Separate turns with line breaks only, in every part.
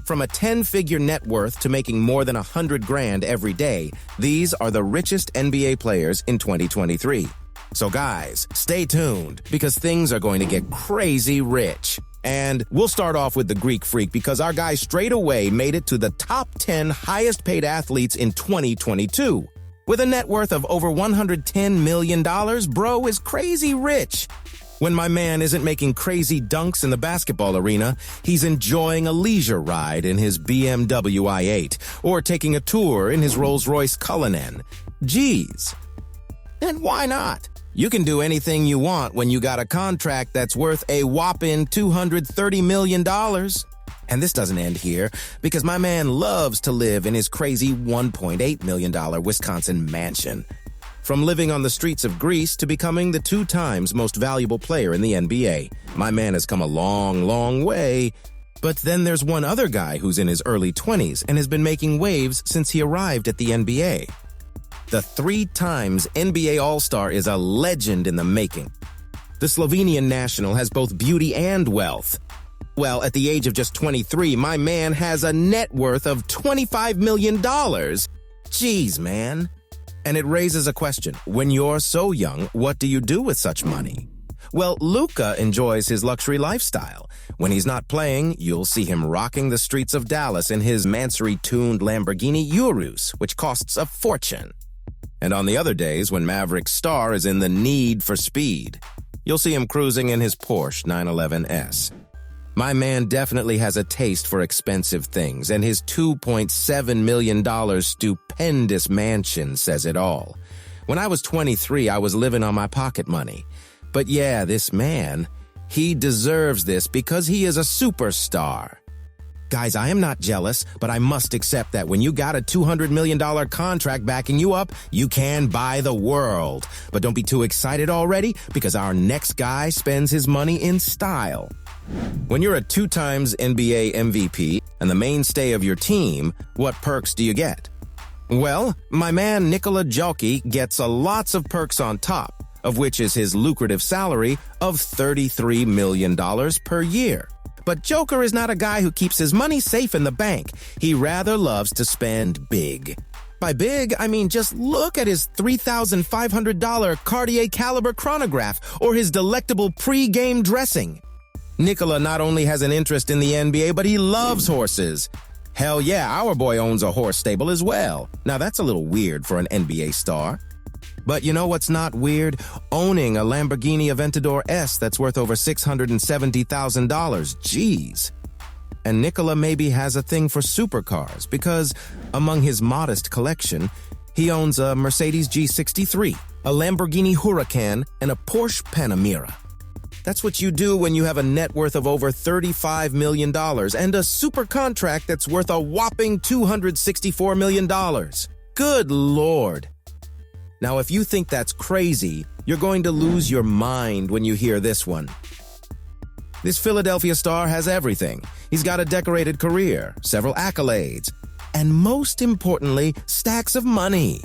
From a 10-figure net worth to making more than $100,000 every day, these are the richest NBA players in 2023. So guys, stay tuned, because things are going to get crazy rich. And we'll start off with the Greek Freak, because our guy straight away made it to the top 10 highest paid athletes in 2022. With a net worth of over $110 million, bro is crazy rich. When my man isn't making crazy dunks in the basketball arena, he's enjoying a leisure ride in his BMW i8 or taking a tour in his Rolls-Royce Cullinan. Jeez. And why not? You can do anything you want when you got a contract that's worth a whopping $230 million. And this doesn't end here, because my man loves to live in his crazy $1.8 million Wisconsin mansion. From living on the streets of Greece to becoming the 2 times most valuable player in the NBA, my man has come a long, long way. But then there's one other guy who's in his early 20s and has been making waves since he arrived at the NBA. The 3 times NBA All-Star is a legend in the making. The Slovenian national has both beauty and wealth. Well, at the age of just 23, my man has a net worth of $25 million. Jeez, man. And it raises a question. When you're so young, what do you do with such money? Well, Luka enjoys his luxury lifestyle. When he's not playing, you'll see him rocking the streets of Dallas in his Mansory-tuned Lamborghini Urus, which costs a fortune. And on the other days, when Maverick's star is in the need for speed, you'll see him cruising in his Porsche 911S. My man definitely has a taste for expensive things, and his $2.7 million stupendous mansion says it all. When I was 23, I was living on my pocket money. But yeah, this man, he deserves this because he is a superstar. Guys, I am not jealous, but I must accept that when you got a $200 million contract backing you up, you can buy the world. But don't be too excited already, because our next guy spends his money in style. When you're a 2 times NBA MVP and the mainstay of your team, what perks do you get? Well, my man Nikola Jokić gets lots of perks on top, of which is his lucrative salary of $33 million per year. But Joker is not a guy who keeps his money safe in the bank. He rather loves to spend big. By big, I mean just look at his $3,500 Cartier caliber chronograph or his delectable pre-game dressing. Nikola not only has an interest in the NBA, but he loves horses. Hell yeah, our boy owns a horse stable as well. Now that's a little weird for an NBA star. But you know what's not weird? Owning a Lamborghini Aventador S that's worth over $670,000. Jeez. And Nikola maybe has a thing for supercars because, among his modest collection, he owns a Mercedes G63, a Lamborghini Huracan, and a Porsche Panamera. That's what you do when you have a net worth of over $35 million and a super contract that's worth a whopping $264 million. Good Lord. Now, if you think that's crazy, you're going to lose your mind when you hear this one. This Philadelphia star has everything. He's got a decorated career, several accolades, and most importantly, stacks of money.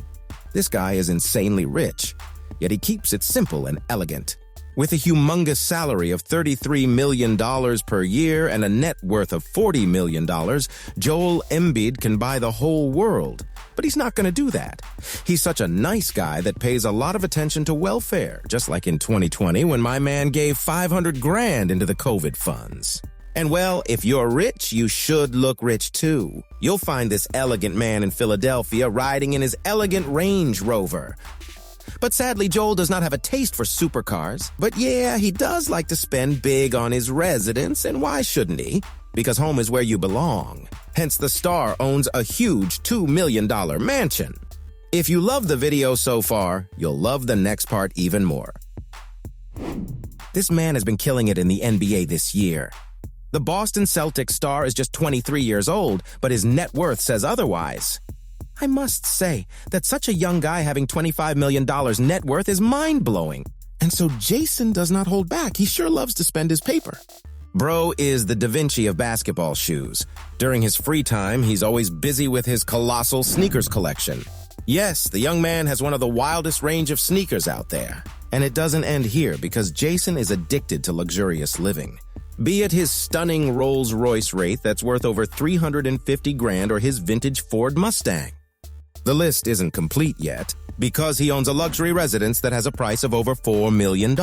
This guy is insanely rich, yet he keeps it simple and elegant. With a humongous salary of $33 million per year and a net worth of $40 million, Joel Embiid can buy the whole world. But he's not going to do that. He's such a nice guy that pays a lot of attention to welfare, just like in 2020 when my man gave $500,000 into the COVID funds. And well, if you're rich, you should look rich too. You'll find this elegant man in Philadelphia riding in his elegant Range Rover. But sadly, Joel does not have a taste for supercars. But yeah, he does like to spend big on his residence, and why shouldn't he? Because home is where you belong. Hence, the star owns a huge $2 million mansion. If you love the video so far, you'll love the next part even more. This man has been killing it in the NBA this year. The Boston Celtics star is just 23 years old, but his net worth says otherwise. I must say that such a young guy having $25 million net worth is mind-blowing. And so Jayson does not hold back. He sure loves to spend his paper. Bro is the Da Vinci of basketball shoes. During his free time, he's always busy with his colossal sneakers collection. Yes, the young man has one of the wildest range of sneakers out there. And it doesn't end here because Jayson is addicted to luxurious living. Be it his stunning Rolls-Royce Wraith that's worth over $350,000 or his vintage Ford Mustang. The list isn't complete yet, because he owns a luxury residence that has a price of over $4 million.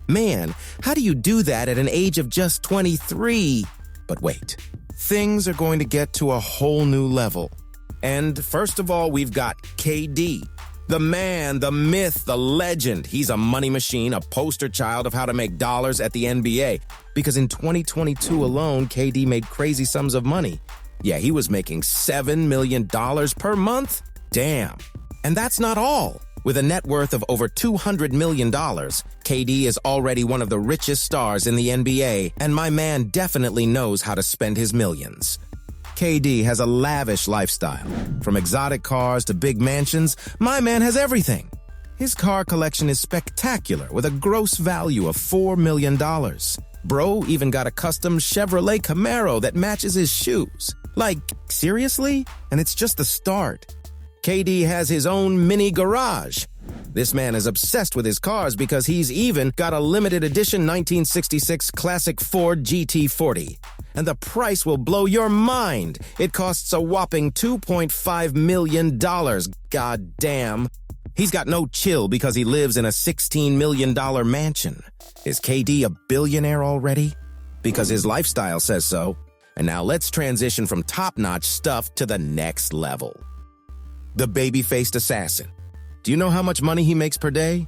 Man, how do you do that at an age of just 23? But wait, things are going to get to a whole new level. And first of all, we've got KD. The man, the myth, the legend. He's a money machine, a poster child of how to make dollars at the NBA. Because in 2022 alone, KD made crazy sums of money. Yeah, he was making $7 million per month? Damn. And that's not all. With a net worth of over $200 million, KD is already one of the richest stars in the NBA, and my man definitely knows how to spend his millions. KD has a lavish lifestyle. From exotic cars to big mansions, my man has everything. His car collection is spectacular with a gross value of $4 million. Bro even got a custom Chevrolet Camaro that matches his shoes. Like, seriously? And it's just the start. KD has his own mini garage. This man is obsessed with his cars because he's even got a limited edition 1966 classic Ford GT40. And the price will blow your mind. It costs a whopping $2.5 million. God damn. He's got no chill because he lives in a $16 million mansion. Is KD a billionaire already? Because his lifestyle says so. And now let's transition from top-notch stuff to the next level. The baby-faced assassin. Do you know how much money he makes per day?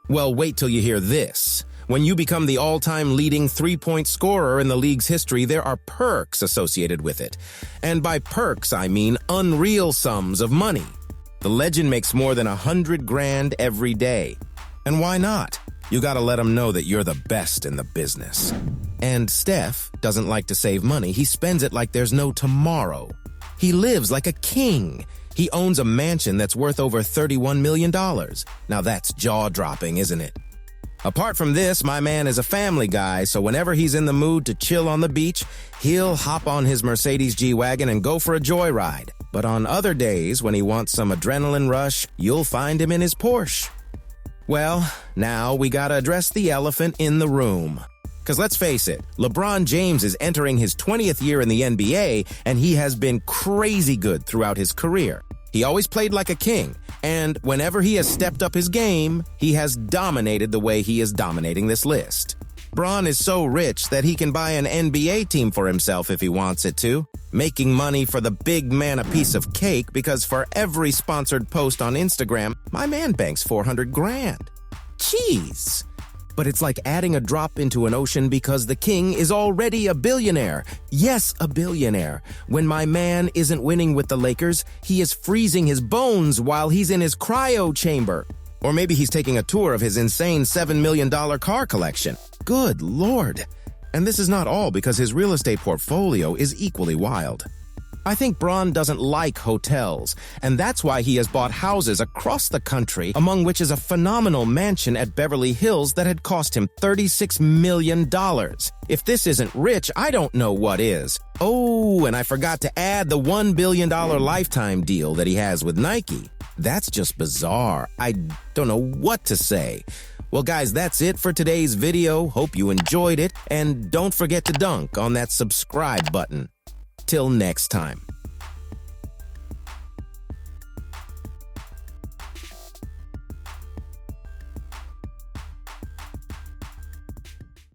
Well, wait till you hear this. When you become the all-time leading three-point scorer in the league's history, there are perks associated with it. And by perks, I mean unreal sums of money. The legend makes more than $100,000 every day. And why not? You gotta let him know that you're the best in the business. And Steph doesn't like to save money. He spends it like there's no tomorrow. He lives like a king. He owns a mansion that's worth over $31 million. Now that's jaw-dropping, isn't it? Apart from this, my man is a family guy, so whenever he's in the mood to chill on the beach, he'll hop on his Mercedes G-Wagon and go for a joyride. But on other days, when he wants some adrenaline rush, you'll find him in his Porsche. Well, now we gotta address the elephant in the room. Because let's face it, LeBron James is entering his 20th year in the NBA, and he has been crazy good throughout his career. He always played like a king, and whenever he has stepped up his game, he has dominated the way he is dominating this list. Bron is so rich that he can buy an NBA team for himself if he wants it to, making money for the big man a piece of cake because for every sponsored post on Instagram, my man banks $400,000. Jeez. But it's like adding a drop into an ocean because the king is already a billionaire. Yes, a billionaire. When my man isn't winning with the Lakers, he is freezing his bones while he's in his cryo chamber. Or maybe he's taking a tour of his insane $7 million car collection. Good Lord. And this is not all because his real estate portfolio is equally wild. I think Bron doesn't like hotels, and that's why he has bought houses across the country, among which is a phenomenal mansion at Beverly Hills that had cost him $36 million. If this isn't rich, I don't know what is. Oh, and I forgot to add the $1 billion lifetime deal that he has with Nike. That's just bizarre. I don't know what to say. Well, guys, that's it for today's video. Hope you enjoyed it, and don't forget to dunk on that subscribe button. Till next time.